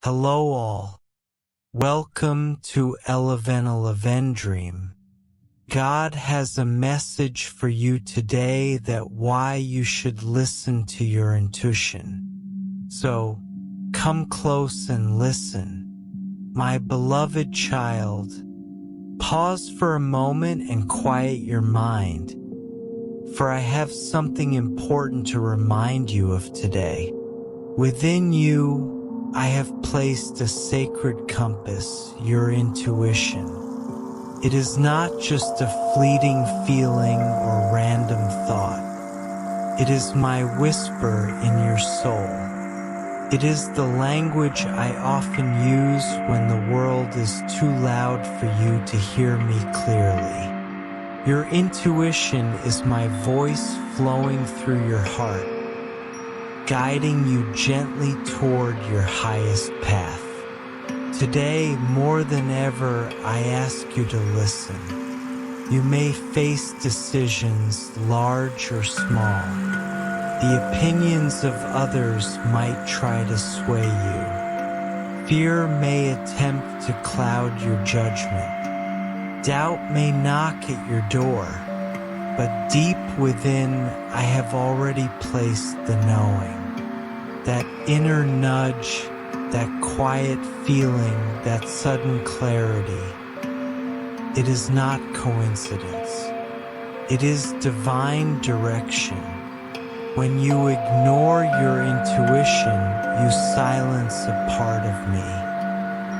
Hello all. Welcome to Eleven Dream. God has a message for you today that why you should listen to your intuition. So, come close and listen. My beloved child, pause for a moment and quiet your mind, for I have something important to remind you of today. Within you, I have placed a sacred compass, your intuition. It is not just a fleeting feeling or random thought. It is my whisper in your soul. It is the language I often use when the world is too loud for you to hear me clearly. Your intuition is my voice flowing through your heart, guiding you gently toward your highest path. Today, more than ever, I ask you to listen. You may face decisions, large or small. The opinions of others might try to sway you. Fear may attempt to cloud your judgment. Doubt may knock at your door. But deep within, I have already placed the knowing. That inner nudge, that quiet feeling, that sudden clarity. It is not coincidence. It is divine direction. When you ignore your intuition, you silence a part of me.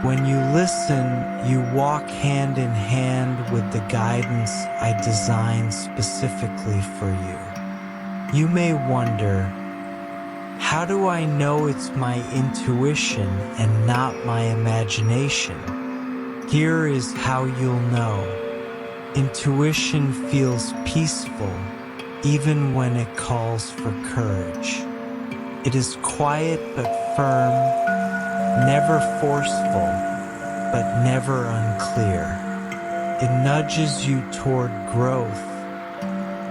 When you listen, you walk hand in hand with the guidance I designed specifically for you. You may wonder, how do I know it's my intuition and not my imagination? Here is how you'll know. Intuition feels peaceful, even when it calls for courage. It is quiet but firm, never forceful, but never unclear. It nudges you toward growth,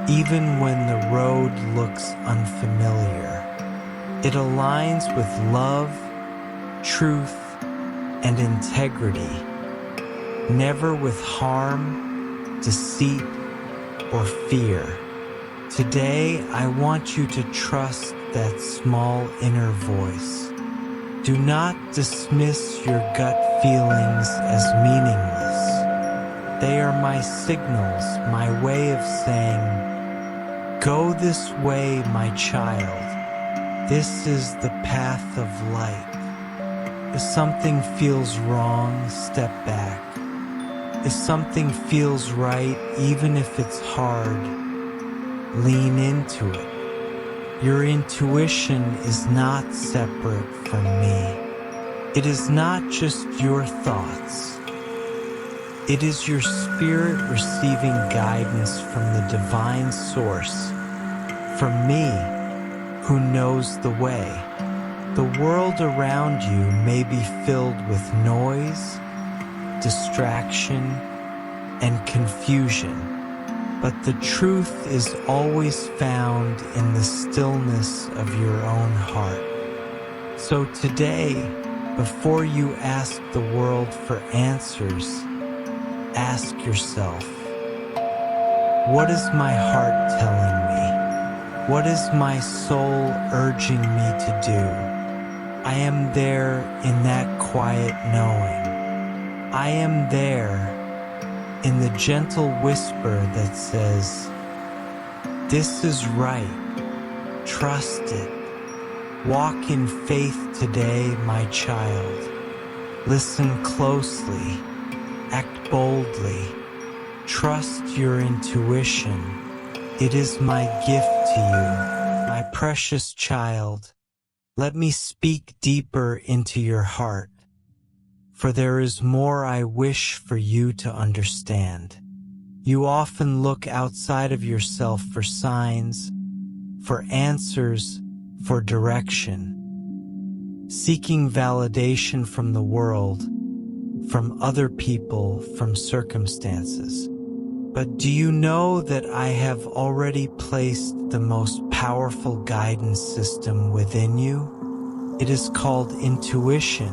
even when the road looks unfamiliar. It aligns with love, truth, and integrity, never with harm, deceit, or fear. Today, I want you to trust that small inner voice. Do not dismiss your gut feelings as meaningless. They are my signals, my way of saying, go this way, my child. This is the path of light. If something feels wrong, step back. If something feels right, even if it's hard, lean into it. Your intuition is not separate from me. It is not just your thoughts. It is your spirit receiving guidance from the divine source, from me, who knows the way. The world around you may be filled with noise, distraction, and confusion, but the truth is always found in the stillness of your own heart. So today, before you ask the world for answers, ask yourself, what is my heart telling me? What is my soul urging me to do? I am there in that quiet knowing. I am there in the gentle whisper that says, this is right, trust it. Walk in faith today, my child. Listen closely, act boldly, trust your intuition. It is my gift to you, my precious child. Let me speak deeper into your heart, for there is more I wish for you to understand. You often look outside of yourself for signs, for answers, for direction, seeking validation from the world, from other people, from circumstances. But do you know that I have already placed the most powerful guidance system within you? It is called intuition,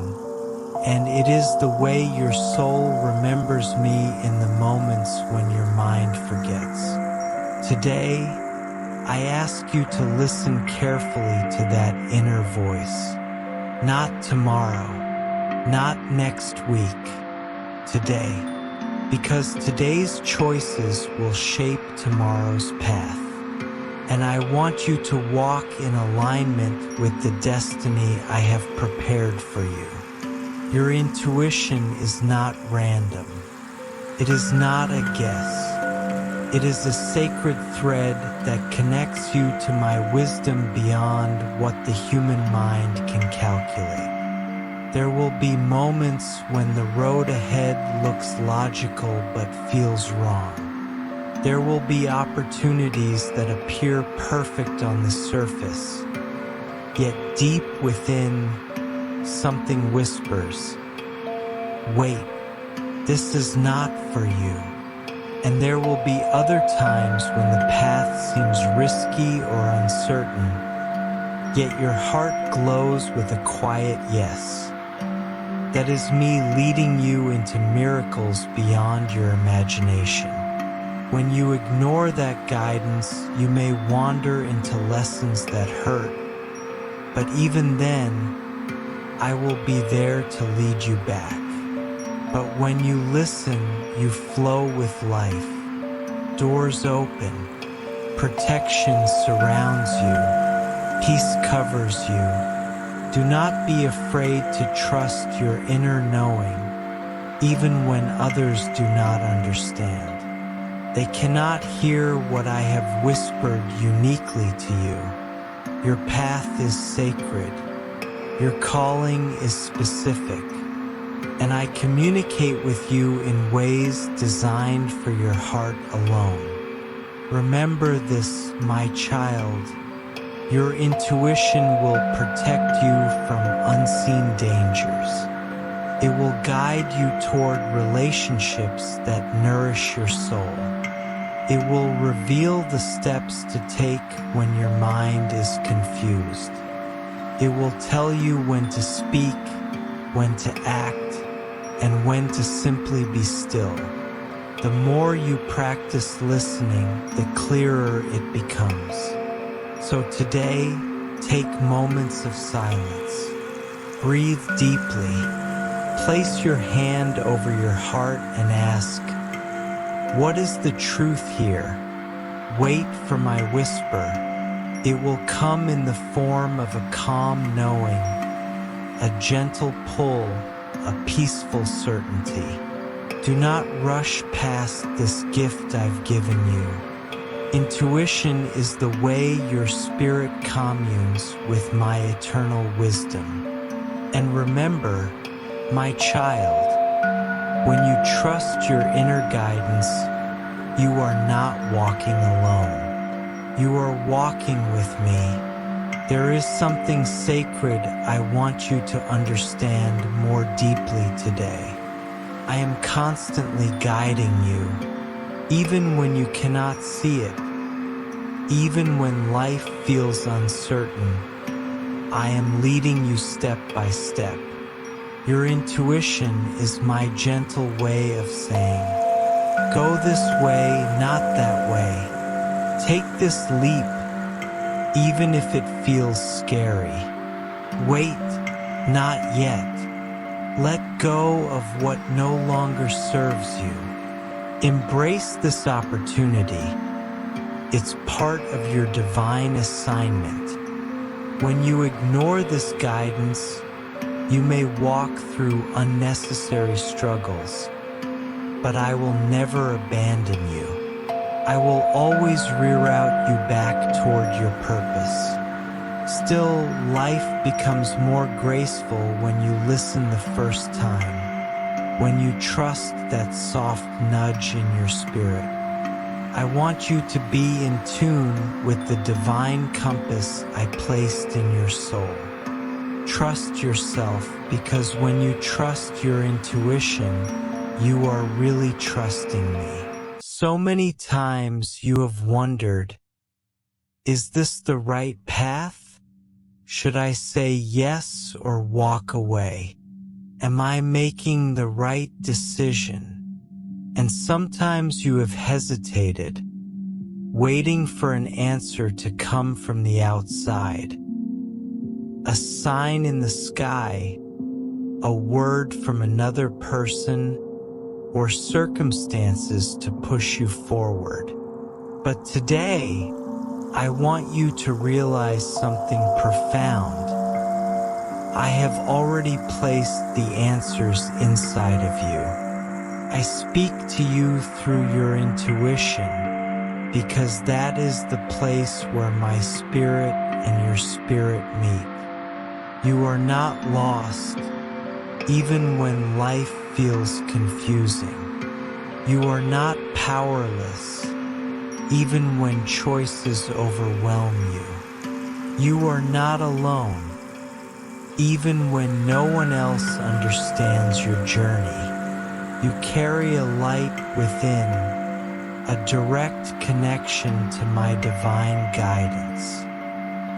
and it is the way your soul remembers me in the moments when your mind forgets. Today, I ask you to listen carefully to that inner voice. Not tomorrow, not next week, today. Because today's choices will shape tomorrow's path. And I want you to walk in alignment with the destiny I have prepared for you. Your intuition is not random. It is not a guess. It is a sacred thread that connects you to my wisdom beyond what the human mind can calculate. There will be moments when the road ahead looks logical but feels wrong. There will be opportunities that appear perfect on the surface, yet deep within, something whispers, "Wait, this is not for you." And there will be other times when the path seems risky or uncertain, yet your heart glows with a quiet yes. That is me leading you into miracles beyond your imagination. When you ignore that guidance, you may wander into lessons that hurt, but even then, I will be there to lead you back. But when you listen, you flow with life. Doors open, protection surrounds you, peace covers you. Do not be afraid to trust your inner knowing, even when others do not understand. They cannot hear what I have whispered uniquely to you. Your path is sacred. Your calling is specific. And I communicate with you in ways designed for your heart alone. Remember this, my child. Your intuition will protect you from unseen dangers. It will guide you toward relationships that nourish your soul. It will reveal the steps to take when your mind is confused. It will tell you when to speak, when to act, and when to simply be still. The more you practice listening, the clearer it becomes. So today, take moments of silence. Breathe deeply. Place your hand over your heart and ask, "What is the truth here?" Wait for my whisper. It will come in the form of a calm knowing, a gentle pull, a peaceful certainty. Do not rush past this gift I've given you. Intuition is the way your spirit communes with my eternal wisdom. And remember, my child, when you trust your inner guidance, you are not walking alone. You are walking with me. There is something sacred I want you to understand more deeply today. I am constantly guiding you, even when you cannot see it. Even when life feels uncertain, I am leading you step by step. Your intuition is my gentle way of saying, "Go this way, not that way. Take this leap, even if it feels scary. Wait, not yet. Let go of what no longer serves you. Embrace this opportunity. It's part of your divine assignment. When you ignore this guidance, you may walk through unnecessary struggles, but I will never abandon you. I will always reroute you back toward your purpose. Still, life becomes more graceful when you listen the first time, when you trust that soft nudge in your spirit. I want you to be in tune with the divine compass I placed in your soul. Trust yourself, because when you trust your intuition, you are really trusting me. So many times you have wondered, is this the right path? Should I say yes or walk away? Am I making the right decision? And sometimes you have hesitated, waiting for an answer to come from the outside. A sign in the sky, a word from another person, or circumstances to push you forward. But today, I want you to realize something profound. I have already placed the answers inside of you. I speak to you through your intuition, because that is the place where my spirit and your spirit meet. You are not lost, even when life feels confusing. You are not powerless, even when choices overwhelm you. You are not alone, even when no one else understands your journey. You carry a light within, a direct connection to my divine guidance.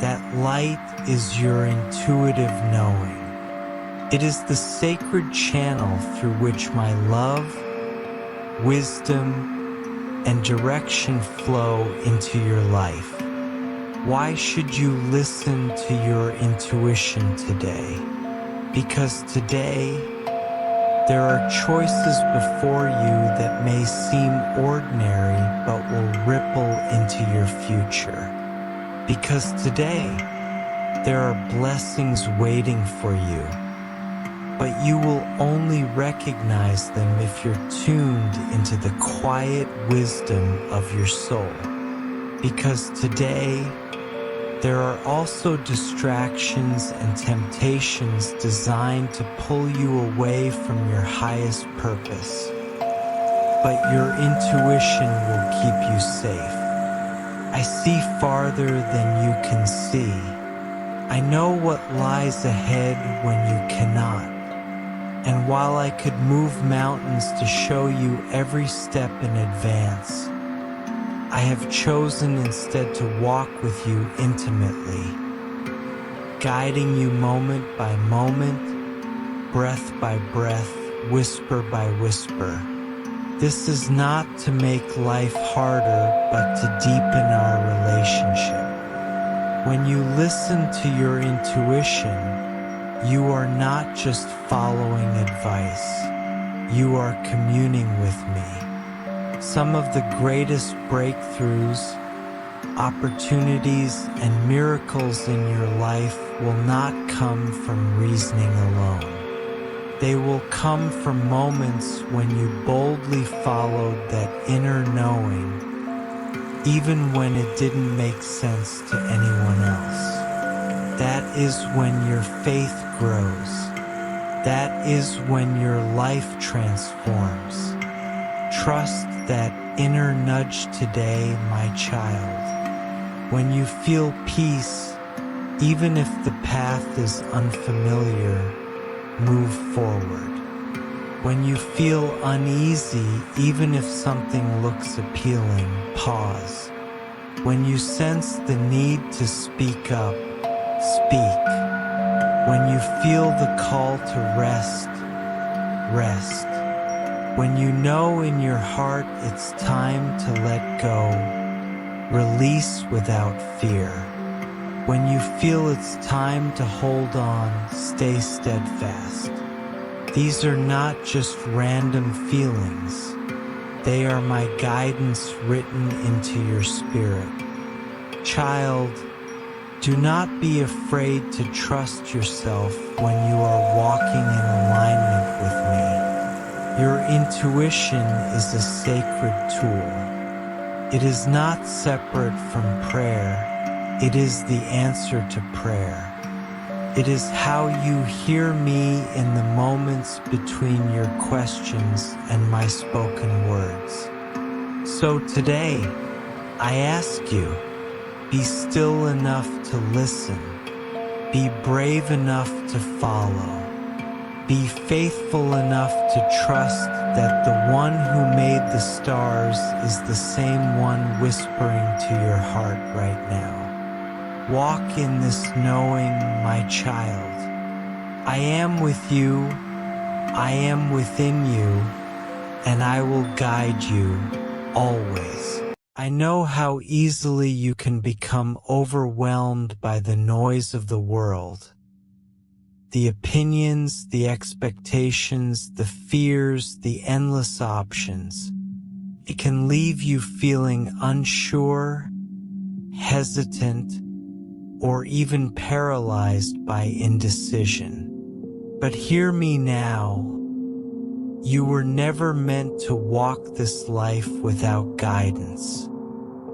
That light is your intuitive knowing. It is the sacred channel through which my love, wisdom, and direction flow into your life. Why should you listen to your intuition today? Because today, there are choices before you that may seem ordinary but will ripple into your future. Because today, there are blessings waiting for you, but you will only recognize them if you're tuned into the quiet wisdom of your soul. Because today, there are also distractions and temptations designed to pull you away from your highest purpose. But your intuition will keep you safe. I see farther than you can see. I know what lies ahead when you cannot. And while I could move mountains to show you every step in advance, I have chosen instead to walk with you intimately, guiding you moment by moment, breath by breath, whisper by whisper. This is not to make life harder, but to deepen our relationship. When you listen to your intuition, you are not just following advice, you are communing with me. Some of the greatest breakthroughs, opportunities, and miracles in your life will not come from reasoning alone. They will come from moments when you boldly followed that inner knowing, even when it didn't make sense to anyone else. That is when your faith grows. That is when your life transforms. Trust that inner nudge today, my child. When you feel peace, even if the path is unfamiliar, move forward. When you feel uneasy, even if something looks appealing, pause. When you sense the need to speak up, speak. When you feel the call to rest, rest. When you know in your heart it's time to let go, release without fear. When you feel it's time to hold on, stay steadfast. These are not just random feelings. They are my guidance written into your spirit. Child, do not be afraid to trust yourself when you are walking in alignment with me. Your intuition is a sacred tool. It is not separate from prayer. It is the answer to prayer. It is how you hear me in the moments between your questions and my spoken words. So today, I ask you, be still enough to listen. Be brave enough to follow. Be faithful enough to trust that the one who made the stars is the same one whispering to your heart right now. Walk in this knowing, my child. I am with you, I am within you, and I will guide you always. I know how easily you can become overwhelmed by the noise of the world. The opinions, the expectations, the fears, the endless options. It can leave you feeling unsure, hesitant, or even paralyzed by indecision. But hear me now. You were never meant to walk this life without guidance.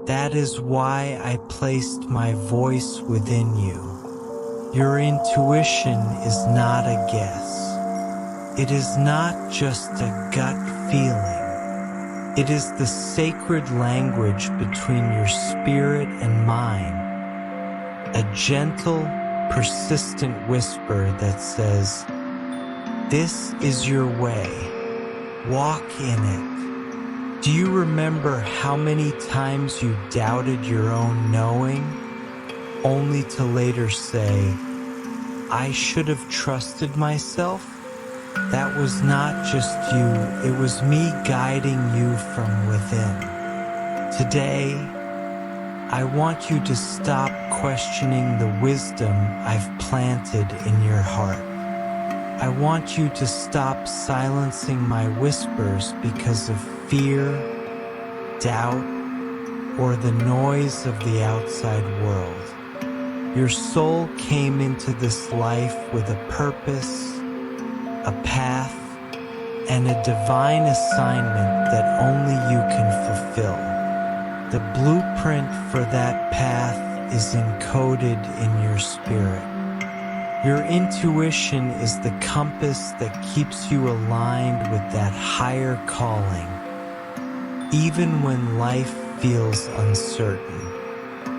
That is why I placed my voice within you. Your intuition is not a guess. It is not just a gut feeling. It is the sacred language between your spirit and mine. A gentle, persistent whisper that says, "This is your way. Walk in it." Do you remember how many times you doubted your own knowing, only to later say, "I should have trusted myself"? That was not just you, it was me guiding you from within. Today, I want you to stop questioning the wisdom I've planted in your heart. I want you to stop silencing my whispers because of fear, doubt, or the noise of the outside world. Your soul came into this life with a purpose, a path, and a divine assignment that only you can fulfill. The blueprint for that path is encoded in your spirit. Your intuition is the compass that keeps you aligned with that higher calling, even when life feels uncertain.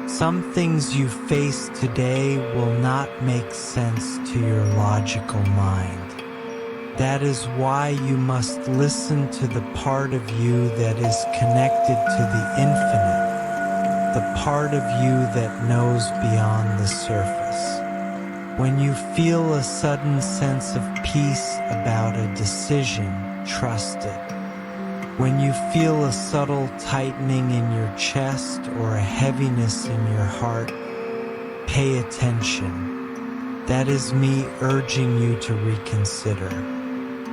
Some things you face today will not make sense to your logical mind. That is why you must listen to the part of you that is connected to the infinite, the part of you that knows beyond the surface. When you feel a sudden sense of peace about a decision, trust it. When you feel a subtle tightening in your chest or a heaviness in your heart, pay attention. That is me urging you to reconsider.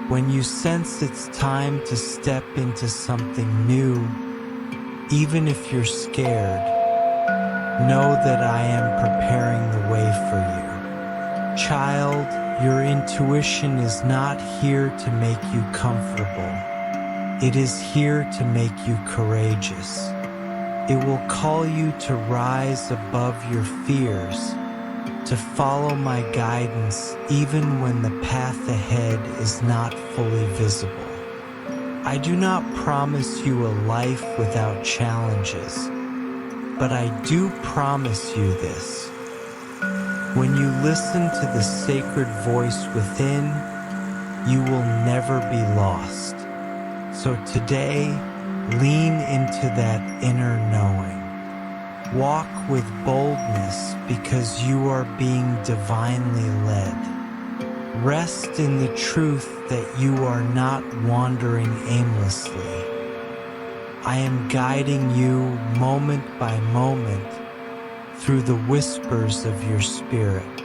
When you sense it's time to step into something new, even if you're scared, know that I am preparing the way for you. Child, your intuition is not here to make you comfortable. It is here to make you courageous. It will call you to rise above your fears, to follow my guidance even when the path ahead is not fully visible. I do not promise you a life without challenges, but I do promise you this. When you listen to the sacred voice within, you will never be lost. So today, lean into that inner knowing. Walk with boldness because you are being divinely led. Rest in the truth that you are not wandering aimlessly. I am guiding you moment by moment through the whispers of your spirit.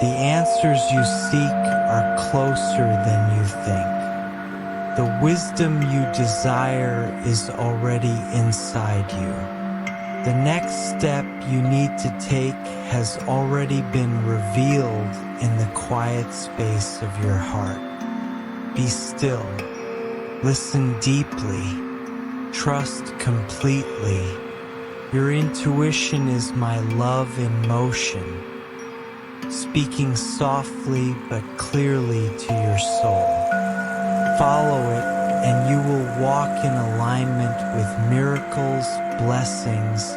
The answers you seek are closer than you think. The wisdom you desire is already inside you. The next step you need to take has already been revealed in the quiet space of your heart. Be still. Listen deeply. Trust completely. Your intuition is my love in motion, speaking softly but clearly to your soul. Follow it and you will walk in alignment with miracles, blessings,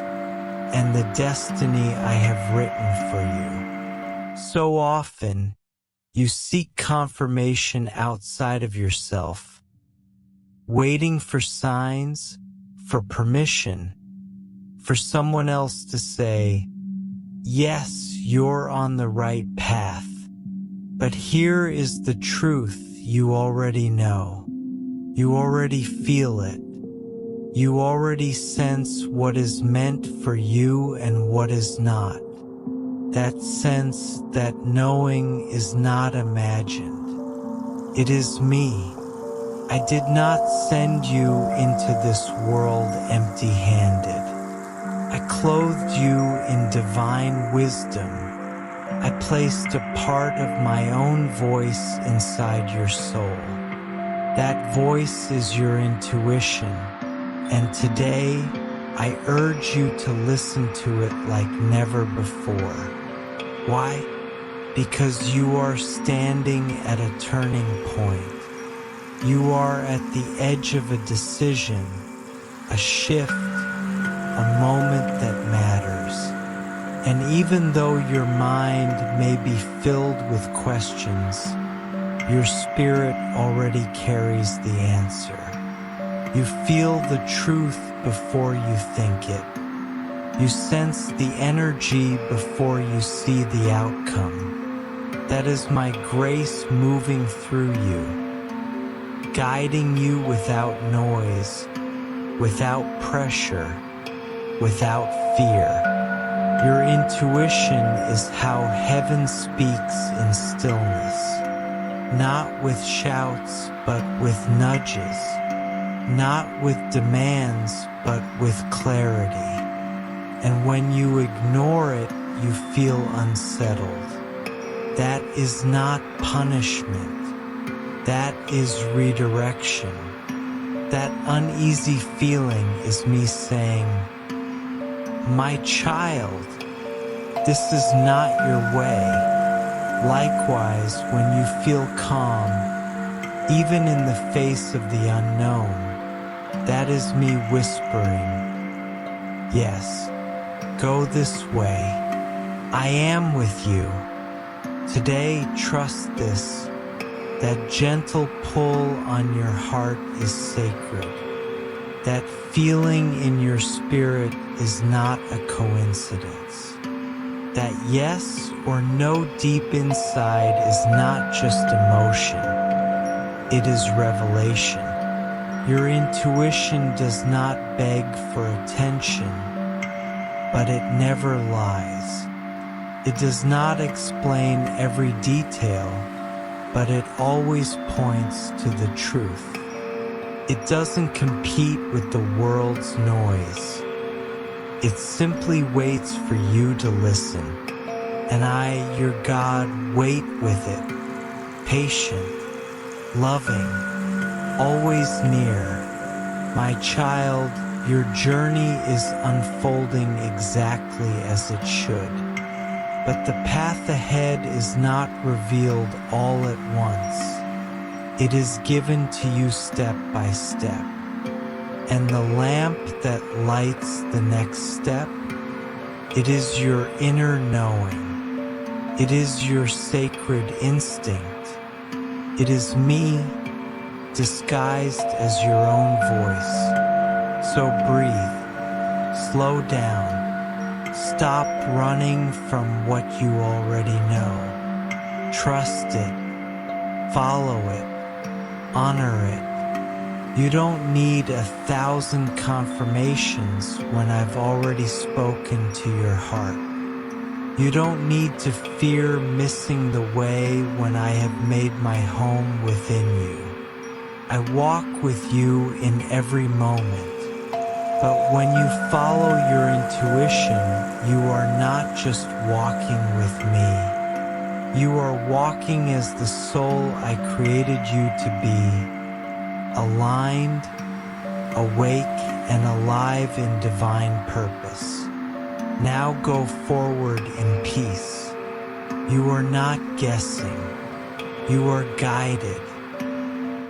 and the destiny I have written for you. So often, you seek confirmation outside of yourself, waiting for signs, for permission, for someone else to say, "Yes, you're on the right path." But here is the truth. you already know. You already feel it. You already sense what is meant for you and what is not. That sense, that knowing is not imagined. It is me. I did not send you into this world empty-handed. I clothed you in divine wisdom. I placed a part of my own voice inside your soul. That voice is your intuition, and today I urge you to listen to it like never before. Why? Because you are standing at a turning point. You are at the edge of a decision, a shift, a moment that matters. And even though your mind may be filled with questions, your spirit already carries the answer. You feel the truth before you think it. You sense the energy before you see the outcome. That is my grace moving through you, guiding you without noise, without pressure, without fear. Your intuition is how heaven speaks in stillness, not with shouts, but with nudges, not with demands, but with clarity. And when you ignore it, you feel unsettled. That is not punishment. That is redirection. That uneasy feeling is me saying, my child, this is not your way. Likewise, when you feel calm, even in the face of the unknown, that is me whispering, yes, go this way. I am with you. Today, trust this. That gentle pull on your heart is sacred. That feeling in your spirit is not a coincidence. That yes or no deep inside is not just emotion. It is revelation. Your intuition does not beg for attention, but it never lies. It does not explain every detail, but it always points to the truth. It doesn't compete with the world's noise. It simply waits for you to listen. And I, your God, wait with it, patient, loving, always near. My child, your journey is unfolding exactly as it should. But the path ahead is not revealed all at once. It is given to you step by step. And the lamp that lights the next step, it is your inner knowing. It is your sacred instinct. It is me disguised as your own voice. So breathe, slow down, stop running from what you already know. Trust it, follow it, honor it. You don't need 1,000 confirmations when I've already spoken to your heart. You don't need to fear missing the way when I have made my home within you. I walk with you in every moment. But when you follow your intuition, you are not just walking with me. You are walking as the soul I created you to be. Aligned, awake, and alive in divine purpose. Now go forward in peace. You are not guessing. You are guided.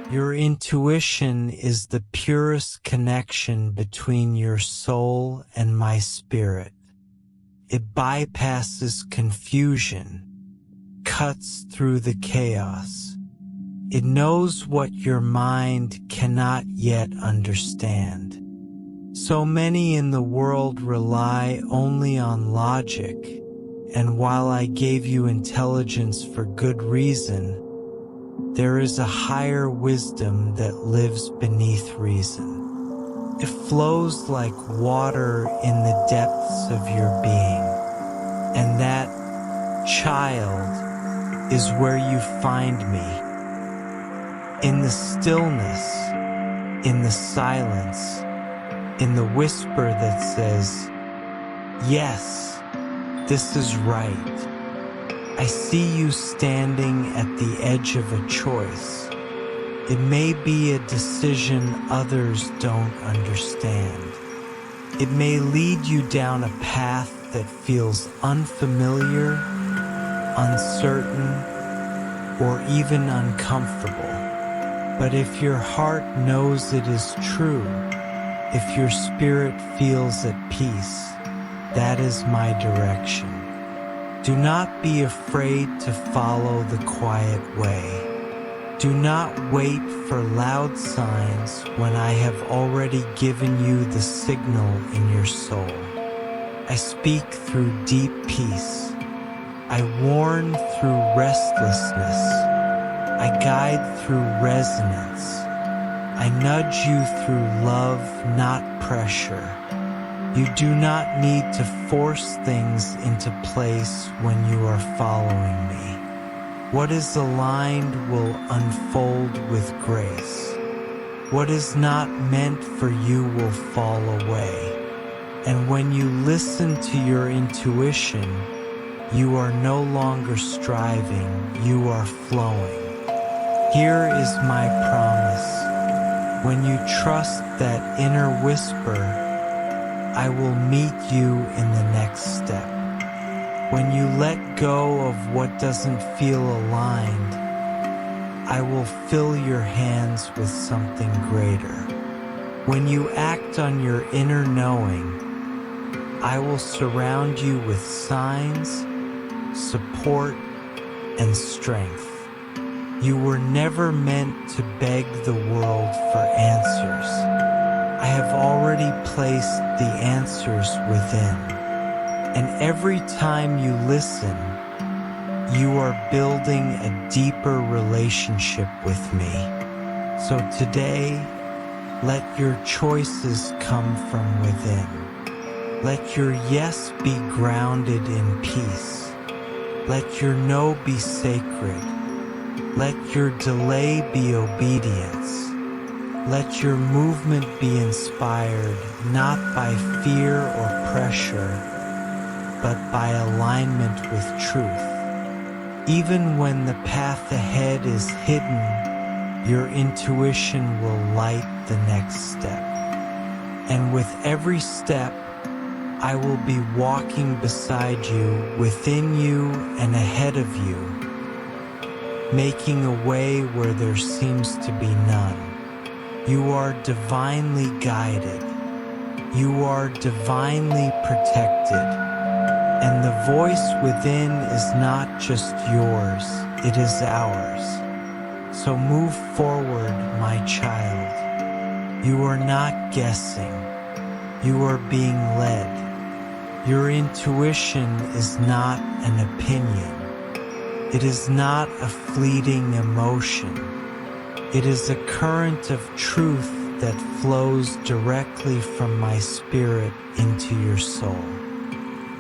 Your intuition is the purest connection between your soul and my spirit. It bypasses confusion, cuts through the chaos. It knows what your mind cannot yet understand. So many in the world rely only on logic, and while I gave you intelligence for good reason, There is a higher wisdom that lives beneath reason. It flows like water in the depths of your being. And that, child, is where you find me. In the stillness, in the silence, in the whisper that says, yes, this is right. I see you standing at the edge of a choice. It may be a decision others don't understand. It may lead you down a path that feels unfamiliar, uncertain, or even uncomfortable. But if your heart knows it is true, if your spirit feels at peace, that is my direction. Do not be afraid to follow the quiet way. Do not wait for loud signs when I have already given you the signal in your soul. I speak through deep peace. I warn through restlessness. I guide through resonance. I nudge you through love, not pressure. You do not need to force things into place when you are following me. What is aligned will unfold with grace. What is not meant for you will fall away. And when you listen to your intuition, you are no longer striving, you are flowing. Here is my promise. When you trust that inner whisper, I will meet you in the next step. When you let go of what doesn't feel aligned, I will fill your hands with something greater. When you act on your inner knowing, I will surround you with signs, support, and strength. You were never meant to beg the world for answers. I have already placed the answers within. And every time you listen, you are building a deeper relationship with me. So today, let your choices come from within. Let your yes be grounded in peace. Let your no be sacred. Let your delay be obedience. Let your movement be inspired not by fear or pressure, but by alignment with truth. Even when the path ahead is hidden, your intuition will light the next step. And with every step, I will be walking beside you, within you, and ahead of you, making a way where there seems to be none. You are divinely guided. You are divinely protected. And the voice within is not just yours, it is ours. So move forward, my child. You are not guessing. You are being led. Your intuition is not an opinion. It is not a fleeting emotion. It is a current of truth that flows directly from my spirit into your soul.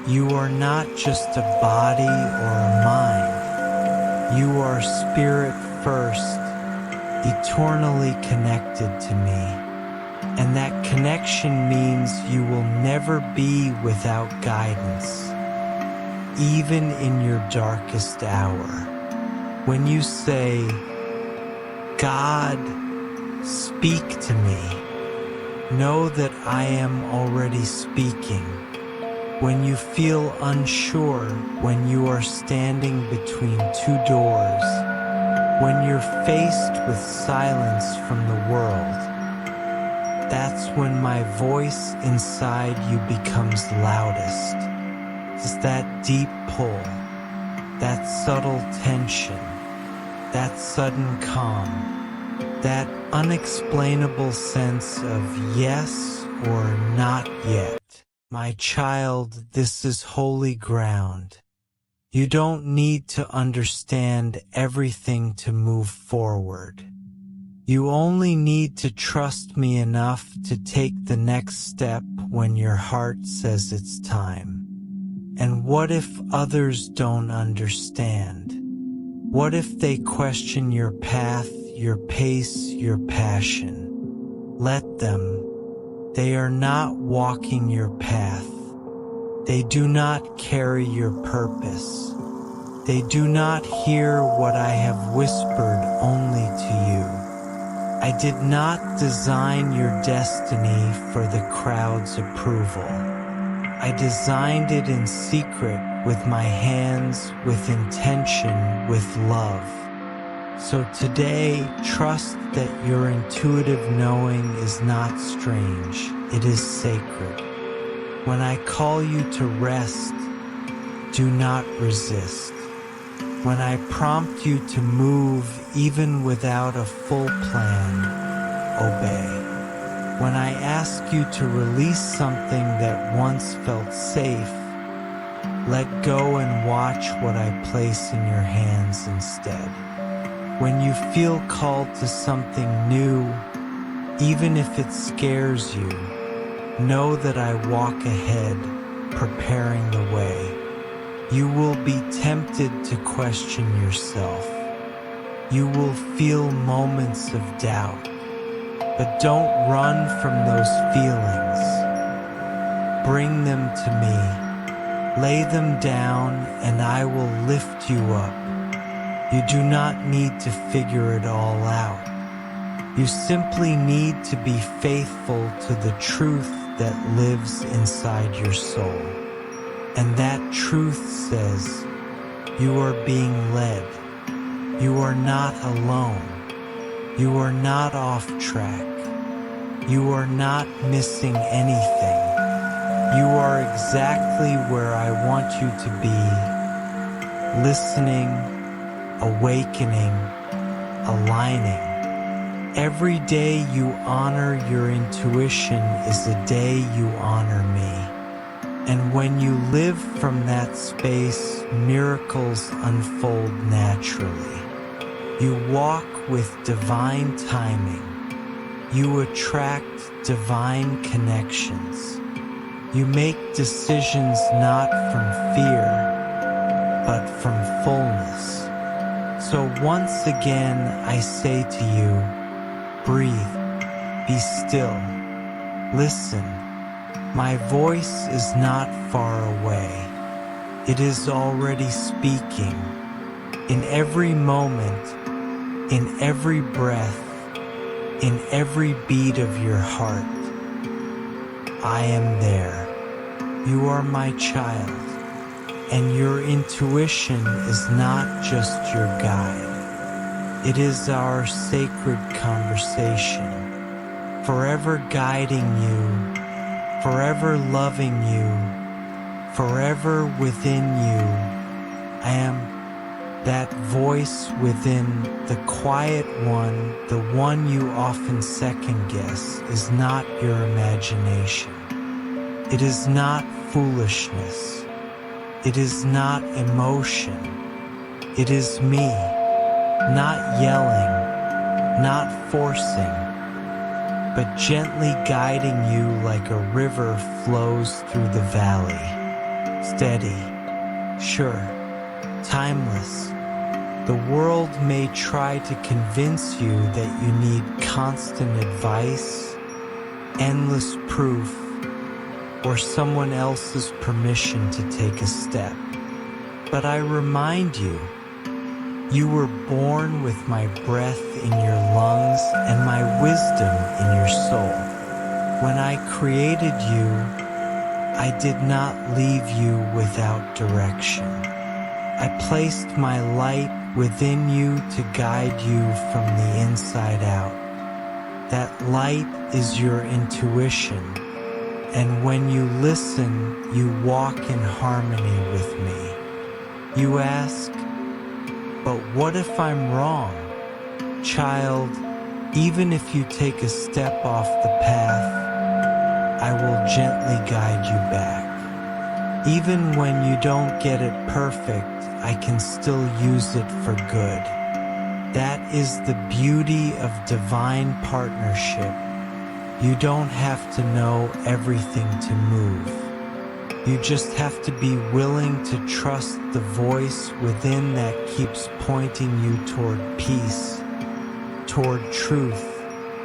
You are not just a body or a mind. You are spirit first, eternally connected to me. And that connection means you will never be without guidance, even in your darkest hour. When you say, God, speak to me, know that I am already speaking. When you feel unsure, when you are standing between two doors, when you're faced with silence from the world, that's when my voice inside you becomes loudest. It's that deep pull, that subtle tension, that sudden calm, that unexplainable sense of yes or not yet. My child, this is holy ground. You don't need to understand everything to move forward. You only need to trust me enough to take the next step when your heart says it's time. And what if others don't understand? What if they question your path, your pace, your passion? Let them. They are not walking your path. They do not carry your purpose. They do not hear what I have whispered only to you. I did not design your destiny for the crowd's approval. I designed it in secret with my hands, with intention, with love. So today, trust that your intuitive knowing is not strange. It is sacred. When I call you to rest, do not resist. When I prompt you to move even without a full plan, obey. When I ask you to release something that once felt safe, let go and watch what I place in your hands instead. When you feel called to something new, even if it scares you, know that I walk ahead, preparing the way. You will be tempted to question yourself. You will feel moments of doubt, but don't run from those feelings. Bring them to me. Lay them down and I will lift you up. You do not need to figure it all out. You simply need to be faithful to the truth that lives inside your soul. And that truth says, you are being led. You are not alone. You are not off track. You are not missing anything. You are exactly where I want you to be, listening, awakening, aligning. Every day you honor your intuition is a day you honor me. And when you live from that space, miracles unfold naturally. You walk with divine timing. You attract divine connections. You make decisions not from fear, but from fullness. So once again, I say to you, breathe, be still, listen. My voice is not far away. It is already speaking. In every moment, in every breath, in every beat of your heart, I am there. You are my child, and your intuition is not just your guide. It is our sacred conversation, forever guiding you, forever loving you, forever within you. I am that voice within, the quiet one, the one you often second guess, is not your imagination. It is not foolishness. It is not emotion. It is me, not yelling, not forcing, but gently guiding you like a river flows through the valley. Steady, sure, timeless. The world may try to convince you that you need constant advice, endless proof, or someone else's permission to take a step. But I remind you, you were born with my breath in your lungs and my wisdom in your soul. When I created you, I did not leave you without direction. I placed my light within you to guide you from the inside out. That light is your intuition, and when you listen, you walk in harmony with me. You ask, but what if I'm wrong? Child, even if you take a step off the path, I will gently guide you back. Even when you don't get it perfect, I can still use it for good. That is the beauty of divine partnership. You don't have to know everything to move. You just have to be willing to trust the voice within that keeps pointing you toward peace, toward truth,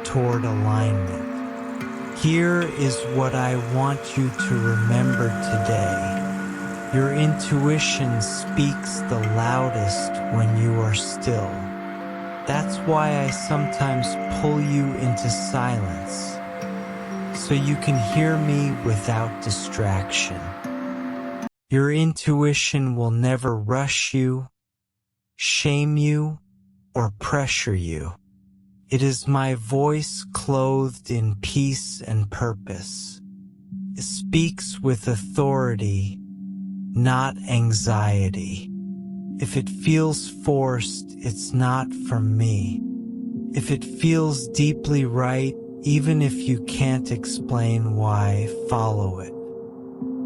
toward alignment. Here is what I want you to remember today. Your intuition speaks the loudest when you are still. That's why I sometimes pull you into silence, so you can hear me without distraction. Your intuition will never rush you, shame you, or pressure you. It is my voice clothed in peace and purpose. It speaks with authority, not anxiety. If it feels forced, it's not from me. If it feels deeply right, even if you can't explain why, follow it.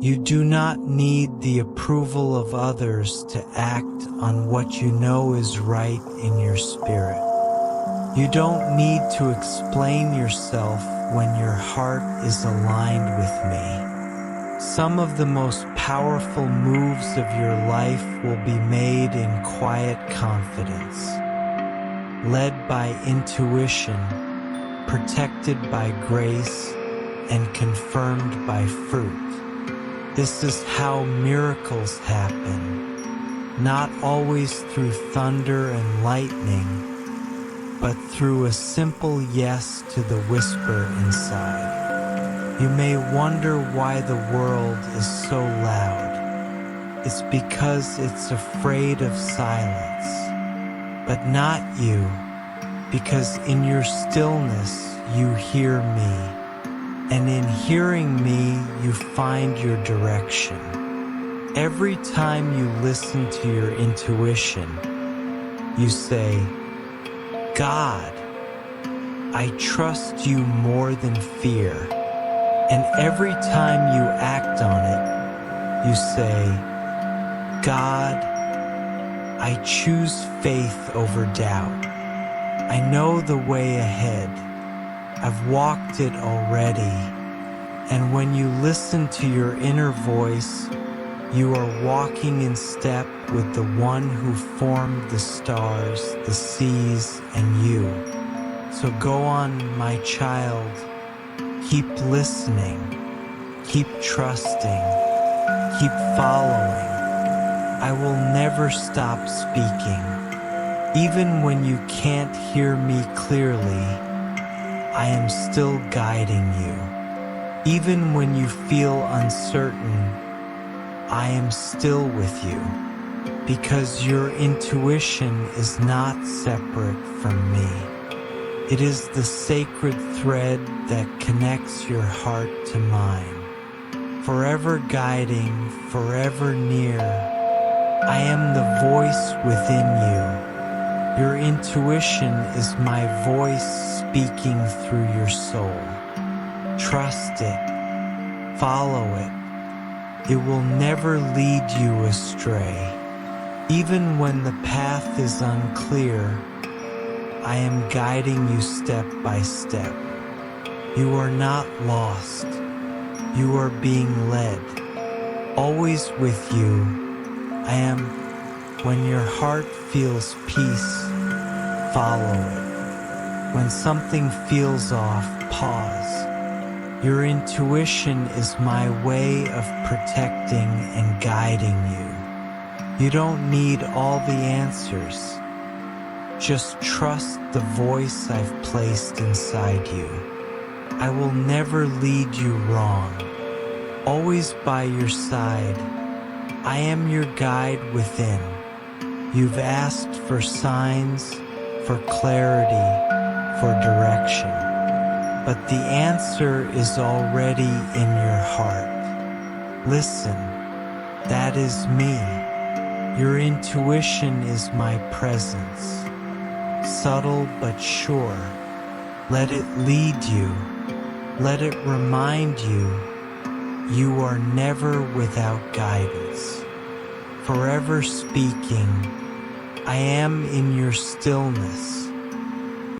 You do not need the approval of others to act on what you know is right in your spirit. You don't need to explain yourself when your heart is aligned with me. Some of the most powerful moves of your life will be made in quiet confidence, led by intuition, protected by grace, and confirmed by fruit. This is how miracles happen, not always through thunder and lightning, but through a simple yes to the whisper inside. You may wonder why the world is so loud. It's because it's afraid of silence, but not you. Because in your stillness you hear me, and in hearing me you find your direction. Every time you listen to your intuition, you say, God, I trust you more than fear. And every time you act on it, you say, God, I choose faith over doubt. I know the way ahead. I've walked it already. And when you listen to your inner voice, you are walking in step with the one who formed the stars, the seas, and you. So go on, my child. Keep listening. Keep trusting. Keep following. I will never stop speaking. Even when you can't hear me clearly, I am still guiding you. Even when you feel uncertain, I am still with you. Because your intuition is not separate from me. It is the sacred thread that connects your heart to mine. Forever guiding, forever near, I am the voice within you. Your intuition is my voice speaking through your soul. Trust it. Follow it. It will never lead you astray. Even when the path is unclear, I am guiding you step by step. You are not lost. You are being led. Always with you, I am. When your heart feels peace, follow it. When something feels off, pause. Your intuition is my way of protecting and guiding you. You don't need all the answers. Just trust the voice I've placed inside you. I will never lead you wrong. Always by your side. I am your guide within. You've asked for signs, for clarity, for direction. But the answer is already in your heart. Listen, that is me. Your intuition is my presence. Subtle but sure. Let it lead you. Let it remind you you are never without guidance. forever speaking, I am in your stillness.